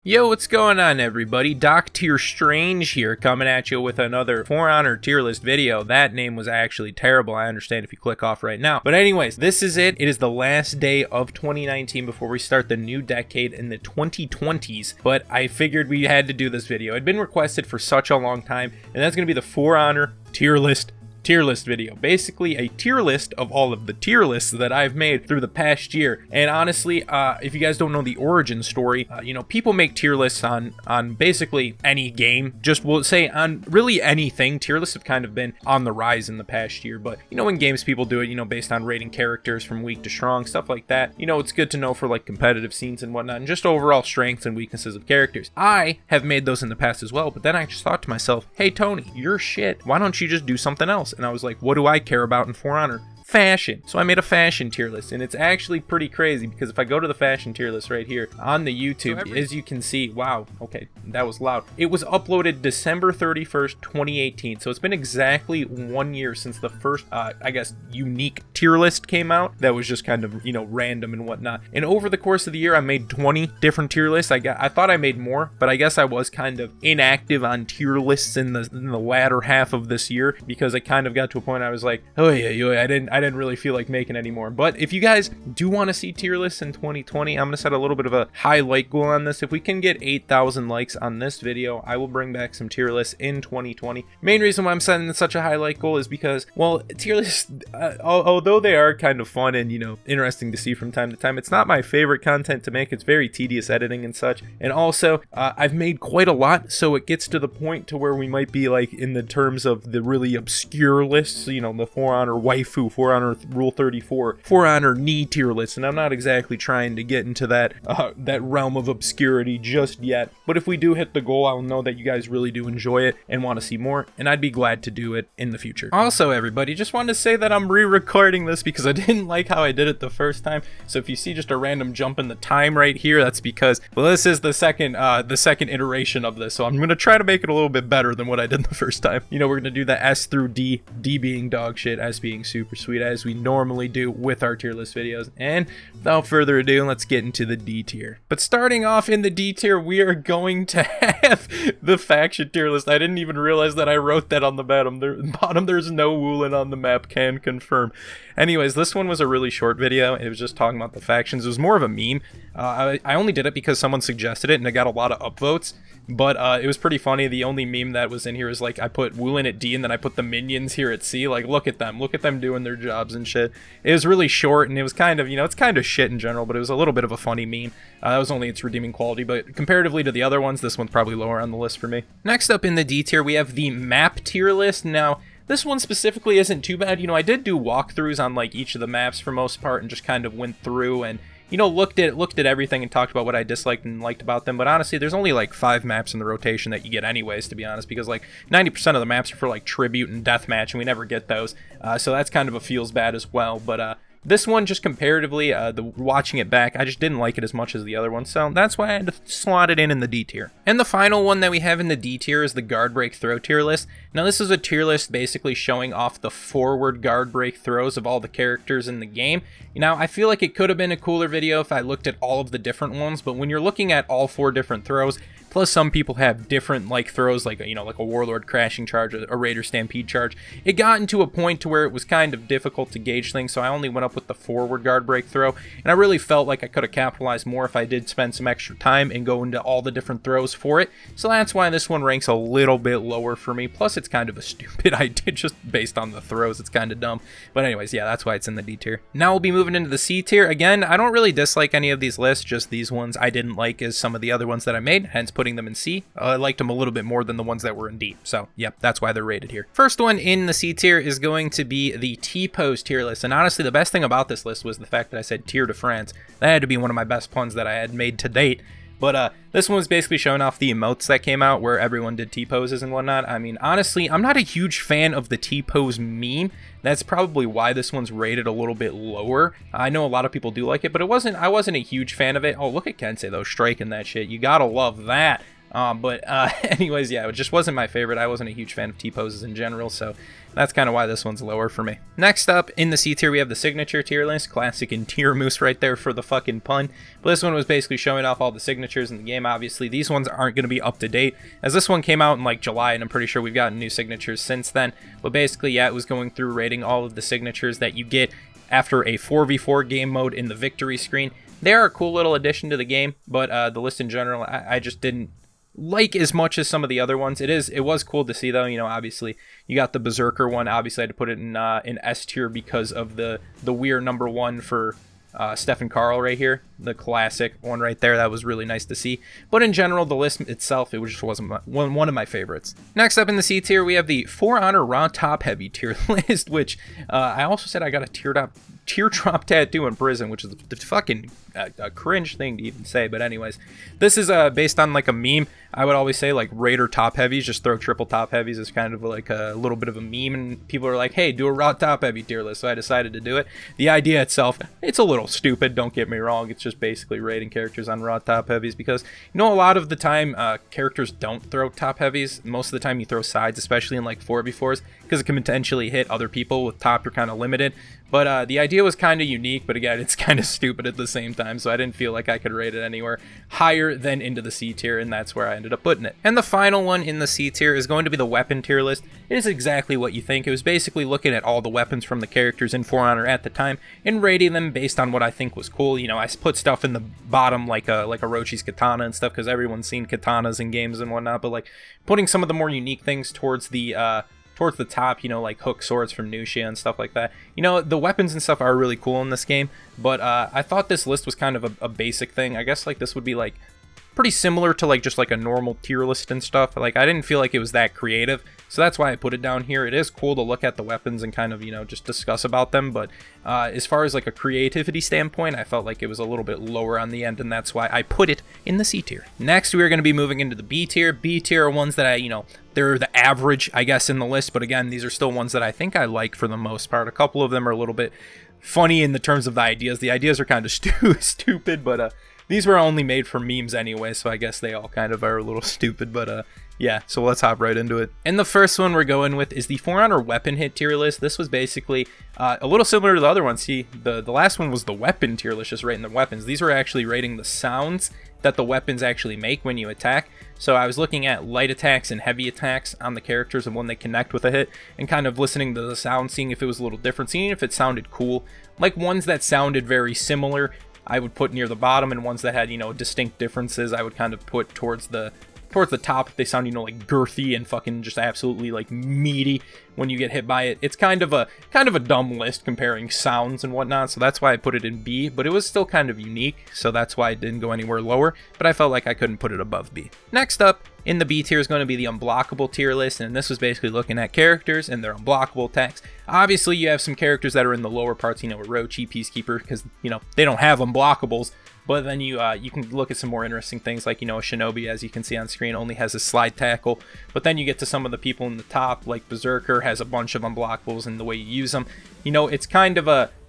Yo, what's going on, everybody? Dr. Strange here, coming at you with another For Honor tier list video. That name was actually terrible. I understand if you click off right now. But anyways, this is it. It is the last day of 2019 before we start the new decade in the 2020s. But I figured we had to do this video. It had been requested for such a long time, and that's going to be the For Honor tier list video. Basically a tier list of all of the tier lists that I've made through the past year. And honestly, if you guys don't know the origin story, people make tier lists on basically any game. Just we'll say on really anything. Tier lists have kind of been on the rise in the past year, but in games people do it, based on rating characters from weak to strong, stuff like that. It's good to know for like competitive scenes and whatnot, and just overall strengths and weaknesses of characters. I have made those in the past as well, but then I just thought to myself, hey Tony, you're shit. Why don't you just do something else? And I was like, what do I care about in For Honor? Fashion. So I made a fashion tier list, and it's actually pretty crazy because if I go to the fashion tier list right here on the YouTube, as you can see, wow, okay, that was loud. It was uploaded December 31st, 2018. So it's been exactly 1 year since the first, I guess, unique tier list came out. That was just kind of, random and whatnot. And over the course of the year, I made 20 different tier lists. I thought I made more, but I guess I was kind of inactive on tier lists in the latter half of this year because I kind of got to a point I was like, oh yeah, I didn't really feel like making any more. But if you guys do want to see tier lists in 2020, I'm going to set a little bit of a high like goal on this. If we can get 8,000 likes on this video, I will bring back some tier lists in 2020. Main reason why I'm setting such a high like goal is because, well, tier lists, although they are kind of fun and, interesting to see from time to time, it's not my favorite content to make. It's very tedious editing and such. And also, I've made quite a lot, so it gets to the point to where we might be like in the terms of the really obscure lists, the For Honor waifu, For Honor Rule 34, For Honor knee tier list, and I'm not exactly trying to get into that realm of obscurity just yet, but if we do hit the goal, I'll know that you guys really do enjoy it and want to see more, and I'd be glad to do it in the future. Also, everybody, just wanted to say that I'm re-recording this because I didn't like how I did it the first time, so if you see just a random jump in the time right here, that's because, well, this is the second iteration of this, so I'm going to try to make it a little bit better than what I did the first time. We're going to do the S through D, D being dog shit, S being super sweet, as we normally do with our tier list videos. And without further ado, let's get into the D tier. But starting off in the D tier, we are going to have the faction tier list. I didn't even realize that I wrote that on the bottom. There's no Woolen on the map, can confirm. Anyways, this one was a really short video. It was just talking about the factions. It was more of a meme. I only did it because someone suggested it and it got a lot of upvotes, but it was pretty funny. The only meme that was in here is like I put Woolen at D and then I put the minions here at C. Like, look at them doing their jobs and shit. It was really short and it was kind of, it's kind of shit in general, but it was a little bit of a funny meme. That was only its redeeming quality, but comparatively to the other ones, this one's probably lower on the list for me. Next up in the D tier, we have the map tier list. Now, this one specifically isn't too bad. I did do walkthroughs on like each of the maps for most part and just kind of went through and looked at everything and talked about what I disliked and liked about them. But honestly, there's only like 5 maps in the rotation that you get anyways, to be honest, because like 90% of the maps are for like tribute and deathmatch, and we never get those. So that's kind of a feels bad as well. But this one, just comparatively, watching it back, I just didn't like it as much as the other one, so that's why I had to slot it in the D tier. And the final one that we have in the D tier is the guard break throw tier list. Now this is a tier list basically showing off the forward guard break throws of all the characters in the game. Now I feel like it could have been a cooler video if I looked at all of the different ones, but when you're looking at all 4 different throws, plus some people have different like throws, like like a warlord crashing charge, a raider stampede charge, it got into a point to where it was kind of difficult to gauge things, so I only went up with the forward guard break throw, and I really felt like I could have capitalized more if I did spend some extra time and go into all the different throws for it. So that's why this one ranks a little bit lower for me. Plus it's kind of a stupid idea just based on the throws. It's kind of dumb, but anyways, yeah, that's why it's in the D tier. Now we'll be moving into the C tier. Again, I don't really dislike any of these lists, just these ones I didn't like as some of the other ones that I made, hence putting them in C. I liked them a little bit more than the ones that were in D, so yep, that's why they're rated here. First one in the C tier is going to be the T-pose tier list, and honestly the best thing about this list was the fact that I said tier de France. That had to be one of my best puns that I had made to date. But this one was basically showing off the emotes that came out where everyone did T-poses and whatnot. I mean, honestly, I'm not a huge fan of the T-pose meme. That's probably why this one's rated a little bit lower. I know a lot of people do like it, but I wasn't a huge fan of it. Oh, look at Kensei though, striking that shit. You gotta love that. Anyways, yeah, it just wasn't my favorite. I wasn't a huge fan of T-poses in general, so that's kind of why this one's lower for me. Next up, in the C tier, we have the signature tier list. Classic and tier moose right there for the fucking pun. But this one was basically showing off all the signatures in the game. Obviously, these ones aren't going to be up to date, as this one came out in like July, and I'm pretty sure we've gotten new signatures since then. But basically, yeah, it was going through rating all of the signatures that you get after a 4v4 game mode in the victory screen. They are a cool little addition to the game, but the list in general, I just didn't like as much as some of the other ones. It was cool to see though. You know, obviously you got the Berserker one. Obviously I had to put it in S tier because of the weird #1 for Stefan Karl right here, the classic one right there. That was really nice to see. But in general, the list itself, it just wasn't one of my favorites. Next up in the C tier, we have the For Honor Raw Top Heavy tier list, which I also said I got a teardrop tattoo in prison, which is the fucking a cringe thing to even say. But anyways, this is based on like a meme. I would always say like Raider top heavies, just throw triple top heavies as kind of like a little bit of a meme, and people are like, hey, do a raw top heavy tier list. So I decided to do it. The idea itself, it's a little stupid, don't get me wrong. It's just basically rating characters on raw top heavies, because you know a lot of the time characters don't throw top heavies. Most of the time you throw sides, especially in like 4v4s, because it can potentially hit other people. With top you're kind of limited. But the idea was kind of unique, but again, it's kind of stupid at the same time, so I didn't feel like I could rate it anywhere higher than into the C tier, and that's where I ended up putting it. And the final one in the C tier is going to be the weapon tier list. It is exactly what you think. It was basically looking at all the weapons from the characters in For Honor at the time and rating them based on what I think was cool. You know, I put stuff in the bottom like a Orochi's katana and stuff, because everyone's seen katanas in games and whatnot, but like putting some of the more unique things towards the top, you know, like hook swords from Nushia and stuff like that. You know, the weapons and stuff are really cool in this game, but I thought this list was kind of a basic thing. I guess like this would be like pretty similar to like just like a normal tier list and stuff. Like I didn't feel like it was that creative, so that's why I put it down here. It is cool to look at the weapons and kind of, you know, just discuss about them, but as far as like a creativity standpoint, I felt like it was a little bit lower on the end, and that's why I put it in the C tier. Next, we are going to be moving into the B tier. B tier are ones that I, you know, they're the average, I guess, in the list, but again, these are still ones that I think I like for the most part. A couple of them are a little bit funny in the terms of the ideas. The ideas are kind of stupid, but these were only made for memes anyway, so I guess they all kind of are a little stupid, but yeah, so let's hop right into it. And the first one we're going with is the For Honor weapon hit tier list. This was basically a little similar to the other one. See, the last one was the weapon tier list, just rating the weapons. These were actually rating the sounds that the weapons actually make when you attack. So I was looking at light attacks and heavy attacks on the characters and when they connect with a hit, and kind of listening to the sound, seeing if it was a little different, seeing if it sounded cool. Like ones that sounded very similar, I would put near the bottom, and ones that had, you know, distinct differences, I would kind of put towards the top if they sound, you know, like girthy and fucking just absolutely like meaty when you get hit by it. It's kind of a dumb list comparing sounds and whatnot, so that's why I put it in B, but it was still kind of unique, so that's why it didn't go anywhere lower, but I felt like I couldn't put it above B. Next up in the B tier is going to be the unblockable tier list, and this was basically looking at characters and their unblockable attacks. Obviously, you have some characters that are in the lower parts, you know, Orochi, Peacekeeper, because, you know, they don't have unblockables. But then you can look at some more interesting things, like, you know, a Shinobi, as you can see on screen, only has a slide tackle. But then you get to some of the people in the top, like Berserker has a bunch of unblockables, and the way you use them, you know, it's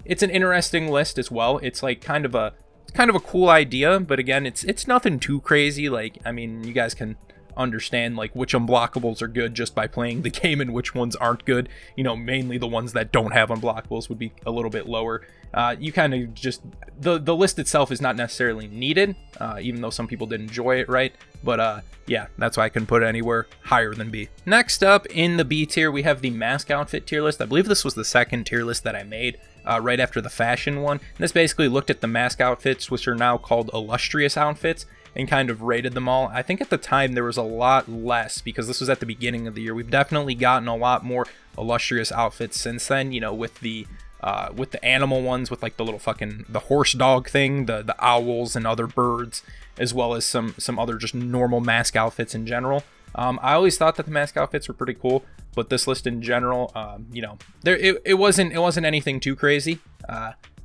it's an interesting list as well. It's like kind of a cool idea, but again, it's nothing too crazy. Like, I mean, you guys can understand like which unblockables are good just by playing the game and which ones aren't good. You know, mainly the ones that don't have unblockables would be a little bit lower. You kind of just, the list itself is not necessarily needed, even though some people did enjoy it, right? But yeah, that's why I couldn't put it anywhere higher than B. Next up in the B tier, we have the mask outfit tier list. I believe this was the second tier list that I made, right after the fashion one. And this basically looked at the mask outfits, which are now called illustrious outfits, and kind of rated them all. I think at the time there was a lot less, because this was at the beginning of the year. We've definitely gotten a lot more illustrious outfits since then, you know, with the animal ones, with like the little fucking, the horse dog thing, the owls and other birds, as well as some other just normal mask outfits in general. I always thought that the mask outfits were pretty cool, but this list in general, you know, it wasn't anything too crazy.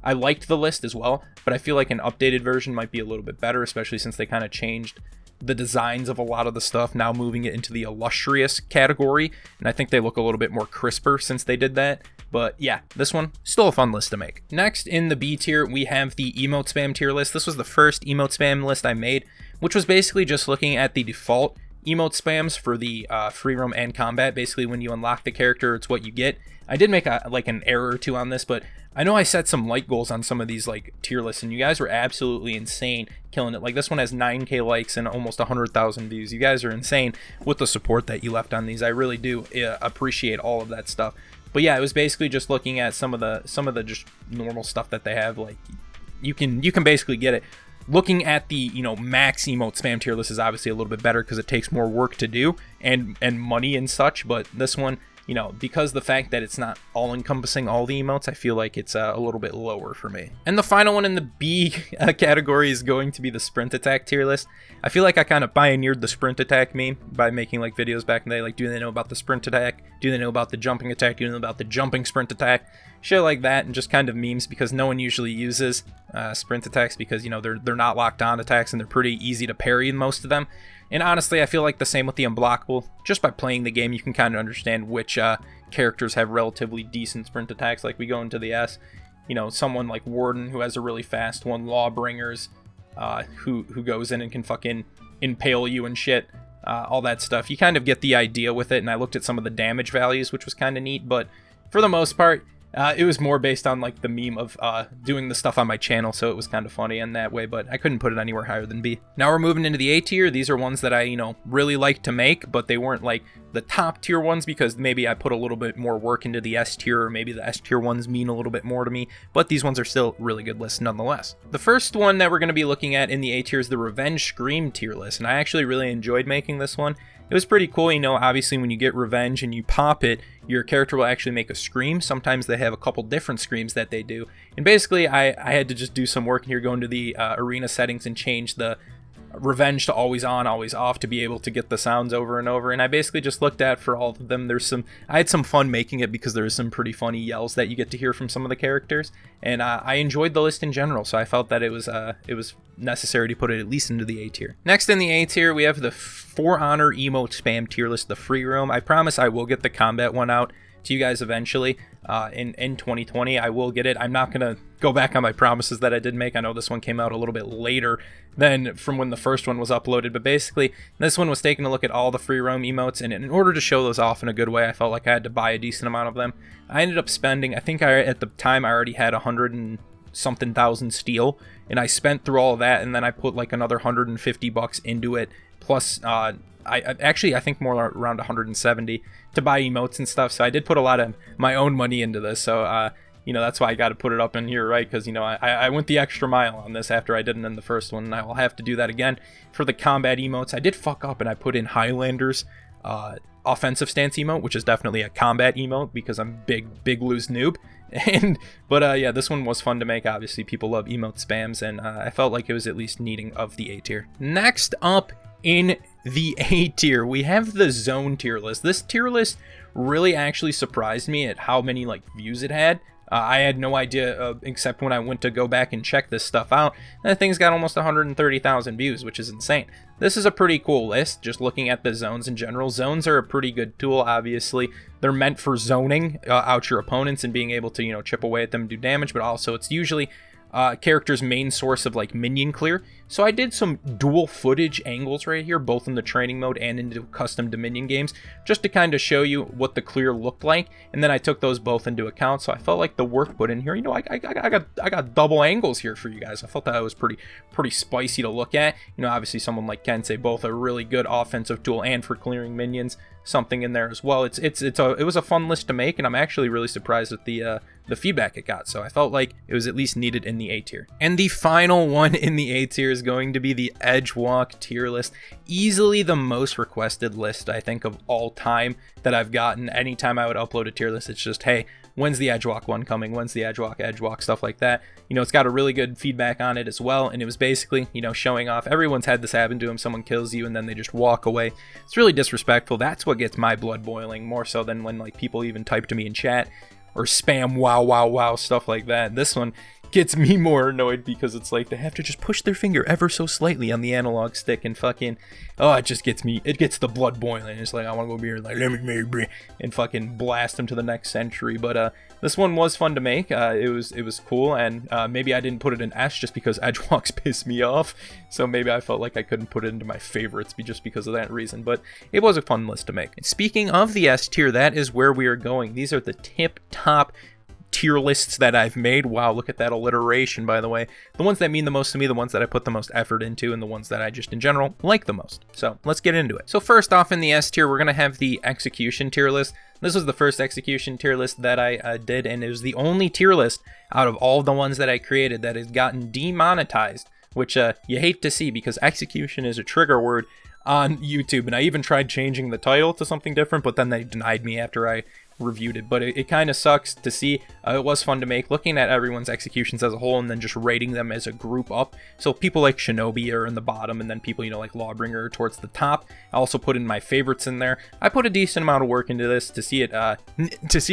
I liked the list as well, but I feel like an updated version might be a little bit better, especially since they kind of changed the designs of a lot of the stuff, now moving it into the illustrious category, and I think they look a little bit more crisper since they did that. But yeah, this one, still a fun list to make. Next in the B tier, we have the emote spam tier list. This was the first emote spam list I made, which was basically just looking at the default emote spams for the free roam and combat. Basically, when you unlock the character, it's what you get. I did make an error or two on this, but I know I set some like goals on some of these like tier lists, and you guys were absolutely insane killing it. Like this one has 9k likes and almost 100,000 views. You guys are insane with the support that you left on these. I really do appreciate all of that stuff. But yeah, it was basically just looking at some of the just normal stuff that they have. Like you can basically get it. Looking at the max emote spam tier list is obviously a little bit better because it takes more work to do and money and such. But this one, because the fact that it's not all encompassing all the emotes, I feel like it's a little bit lower for me. And the final one in the B category is going to be the sprint attack tier list. I feel like I kind of pioneered the sprint attack meme by making like videos back in the day. Like, do they know about the sprint attack? Do they know about the jumping attack? Do they know about the jumping sprint attack? Shit like that, and just kind of memes, because no one usually uses sprint attacks because they're not locked on attacks and they're pretty easy to parry in most of them. And honestly, I feel like the same with the unblockable. Just by playing the game, you can kind of understand which characters have relatively decent sprint attacks. Like we go into the S, someone like Warden who has a really fast one, Lawbringers who goes in and can fucking impale you and shit. All that stuff. You kind of get the idea with it, and I looked at some of the damage values, which was kind of neat, but for the most part, it was more based on like the meme of doing the stuff on my channel, so it was kind of funny in that way, but I couldn't put it anywhere higher than B. Now we're moving into the A tier. These are ones that I, really like to make, but they weren't like the top tier ones because maybe I put a little bit more work into the S tier, or maybe the S tier ones mean a little bit more to me, but these ones are still really good lists nonetheless. The first one that we're going to be looking at in the A tier is the Revenge Scream tier list, and I actually really enjoyed making this one. It was pretty cool, obviously when you get Revenge and you pop it, your character will actually make a scream. Sometimes they have a couple different screams that they do. And basically, I had to just do some work here, go into the arena settings and change the Revenge to always on, always off to be able to get the sounds over and over. And I basically just looked at for all of them. I had some fun making it because there's some pretty funny yells that you get to hear from some of the characters. And I enjoyed the list in general, so I felt that it was necessary to put it at least into the A tier. Next in the A tier, we have the For Honor emote spam tier list, the free roam. I promise I will get the combat one out to you guys eventually in 2020. I will get it. I'm not gonna go back on my promises that I did make. I know this one came out a little bit later than from when the first one was uploaded, but basically this one was taking a look at all the free roam emotes, and in order to show those off in a good way, I felt like I had to buy a decent amount of them. I ended up spending, I think at the time I already had 100 and something thousand steel, and I spent through all of that, and then I put like another $150 into it, plus I think more around 170 to buy emotes and stuff. So I did put a lot of my own money into this. So that's why I got to put it up in here, right? Because I went the extra mile on this after I didn't in the first one, and I will have to do that again for the combat emotes. I did fuck up and I put in Highlander's offensive stance emote, which is definitely a combat emote because I'm big loose noob. But yeah, this one was fun to make. Obviously, people love emote spams, and I felt like it was at least needing of the A tier. Next up in the A tier, we have the Zone tier list. This tier list really actually surprised me at how many views it had. I had no idea, except when I went to go back and check this stuff out. That thing's got almost 130,000 views, which is insane. This is a pretty cool list, just looking at the zones in general. Zones are a pretty good tool, obviously. They're meant for zoning out your opponents and being able to, chip away at them and do damage, but also it's usually character's main source of minion clear. So I did some dual footage angles right here, both in the training mode and into custom Dominion games, just to kind of show you what the clear looked like, and then I took those both into account. So I felt like the work put in here, I got double angles here for you guys. I felt that was pretty spicy to look at. Obviously someone like Kensei, both a really good offensive tool and for clearing minions, something in there as well. It was a fun list to make, and I'm actually really surprised at the feedback it got. So I felt like it was at least needed in the A tier. And the final one in the A tier is going to be the Edgewalk tier list. Easily the most requested list, I think, of all time that I've gotten. Anytime I would upload a tier list, it's just, hey, when's the Edgewalk one coming? When's the Edgewalk, stuff like that. It's got a really good feedback on it as well, and it was basically, showing off. Everyone's had this happen to them. Someone kills you and then they just walk away. It's really disrespectful. That's what gets my blood boiling, more so than when people even type to me in chat or spam wow, stuff like that. This one gets me more annoyed because it's like they have to just push their finger ever so slightly on the analog stick and fucking, oh, it just gets me, it gets the blood boiling. It's like, I want to go over here and like, let me and fucking blast them to the next century. But this one was fun to make. It was cool, and maybe I didn't put it in S just because edgewalks piss me off. So maybe I felt like I couldn't put it into my favorites just because of that reason. But it was a fun list to make. Speaking of the S tier, that is where we are going. These are the tip-top tier lists that I've made. Wow, look at that alliteration, by the way. The ones that mean the most to me, the ones that I put the most effort into, and the ones that I just in general like the most. So let's get into it. So first off in the S tier, we're going to have the execution tier list. This was the first execution tier list that I did, and it was the only tier list out of all the ones that I created that has gotten demonetized, which you hate to see because execution is a trigger word on YouTube, and I even tried changing the title to something different, but then they denied me after I reviewed it. But it kind of sucks to see. It was fun to make, looking at everyone's executions as a whole and then just rating them as a group up. So people like Shinobi are in the bottom, and then people, you know, like Lawbringer are towards the top. I also put in my favorites in there. I put a decent amount of work into this. To see it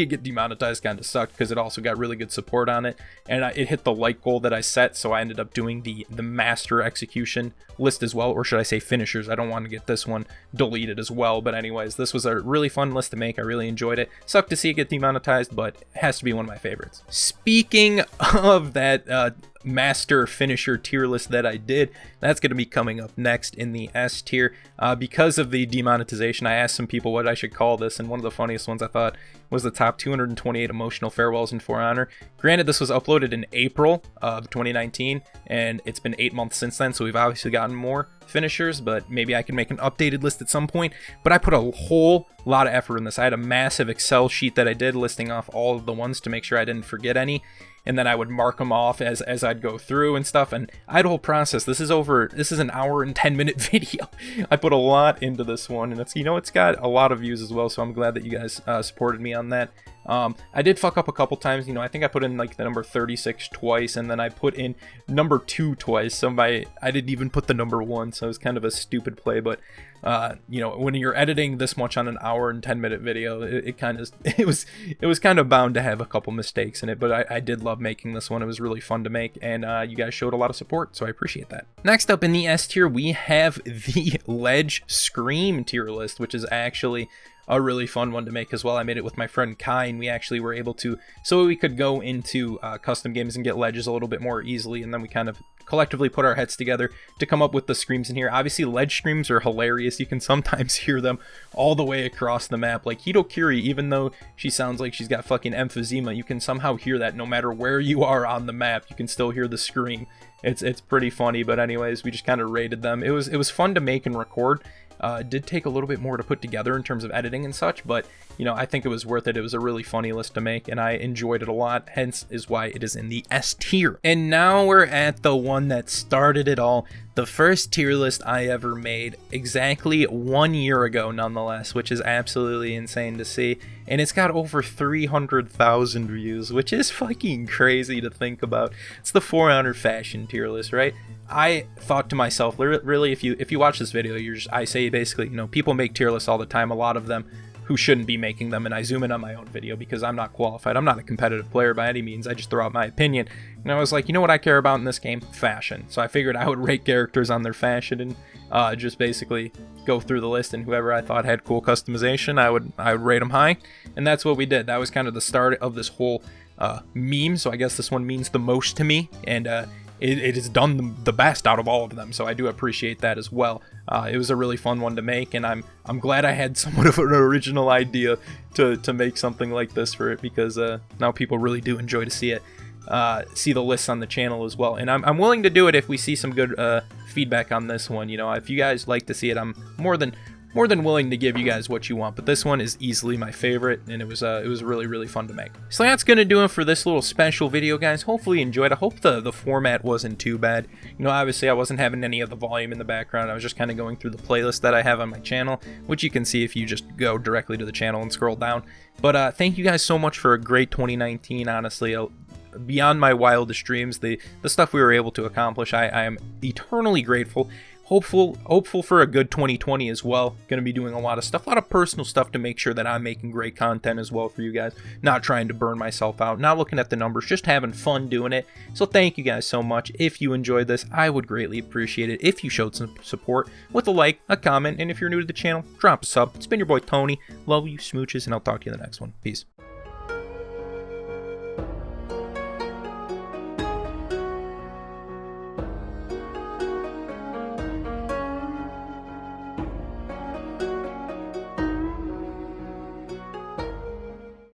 get demonetized kind of sucked because it also got really good support on it, and it hit the like goal that I set. So I ended up doing the master execution list as well, or should I say finishers. I don't want to get this one deleted as well, but anyways, this was a really fun list to make. I really enjoyed it. Sucked to see it get demonetized, but it has to be one of my favorites. Speaking of that master finisher tier list that I did, that's going to be coming up next in the S tier. Because of the demonetization, I asked some people what I should call this, and one of the funniest ones I thought was the top 228 emotional farewells in For Honor. Granted, this was uploaded in April of 2019, and it's been 8 months since then, so we've obviously gotten more finishers, but maybe I can make an updated list at some point. But I put a whole lot of effort in this. I had a massive Excel sheet that I did listing off all of the ones to make sure I didn't forget any, and then I would mark them off as I'd go through and stuff, and I had a whole process. This is an hour and 10-minute video. I put a lot into this one, and it's got a lot of views as well, so I'm glad that you guys supported me on that. I did fuck up a couple times. I think I put in like the number 36 twice, and then I put in number 2 twice. So I didn't even put the number 1, so it was kind of a stupid play. But when you're editing this much on an hour and 10-minute video, it was kind of bound to have a couple mistakes in it. But I did love making this one. It was really fun to make, and you guys showed a lot of support, so I appreciate that. Next up in the S tier, we have the Ledge Scream tier list, which is actually a really fun one to make as well. I made it with my friend Kai, and we actually were able to, so we could go into custom games and get ledges a little bit more easily, and then we kind of collectively put our heads together to come up with the screams in here. Obviously, ledge screams are hilarious. You can sometimes hear them all the way across the map. Like Hitokiri, even though she sounds like she's got fucking emphysema, you can somehow hear that no matter where you are on the map. You can still hear the scream. It's pretty funny, but anyways, we just kind of rated them. It was fun to make and record. It did take a little bit more to put together in terms of editing and such, but I think it was worth it. It was a really funny list to make, and I enjoyed it a lot, hence is why it is in the S tier. And now we're at the one that started it all, the first tier list I ever made, exactly 1 year ago nonetheless, which is absolutely insane to see, and it's got over 300,000 views, which is fucking crazy to think about. It's the For Honor fashion tier list, right? I thought to myself, really, if you watch this video, I say basically, people make tier lists all the time, a lot of them who shouldn't be making them, and I zoom in on my own video because I'm not qualified. I'm not a competitive player by any means. I just throw out my opinion. And I was like, you know what I care about in this game? Fashion. So I figured I would rate characters on their fashion and just basically go through the list, and whoever I thought had cool customization, I would rate them high. And that's what we did. That was kind of the start of this whole meme. So I guess this one means the most to me, and it has done the best out of all of them, so I do appreciate that as well. It was a really fun one to make, and I'm glad I had somewhat of an original idea to make something like this for it, because now people really do enjoy to see it, see the lists on the channel as well. And I'm willing to do it if we see some good feedback on this one. If you guys like to see it, I'm more than willing to give you guys what you want, but this one is easily my favorite, and it was really, really fun to make. So that's gonna do it for this little special video, guys. Hopefully you enjoyed. I hope the format wasn't too bad. Obviously I wasn't having any of the volume in the background. I was just kind of going through the playlist that I have on my channel, which you can see if you just go directly to the channel and scroll down. But thank you guys so much for a great 2019, honestly. Beyond my wildest dreams, the stuff we were able to accomplish, I am eternally grateful. hopeful for a good 2020 as well. Going to be doing a lot of stuff, a lot of personal stuff to make sure that I'm making great content as well for you guys. Not trying to burn myself out, not looking at the numbers, just having fun doing it. So thank you guys so much. If you enjoyed this, I would greatly appreciate it if you showed some support with a like, a comment, and if you're new to the channel, drop a sub. It's been your boy Tony. Love you, smooches, and I'll talk to you in the next one. Peace.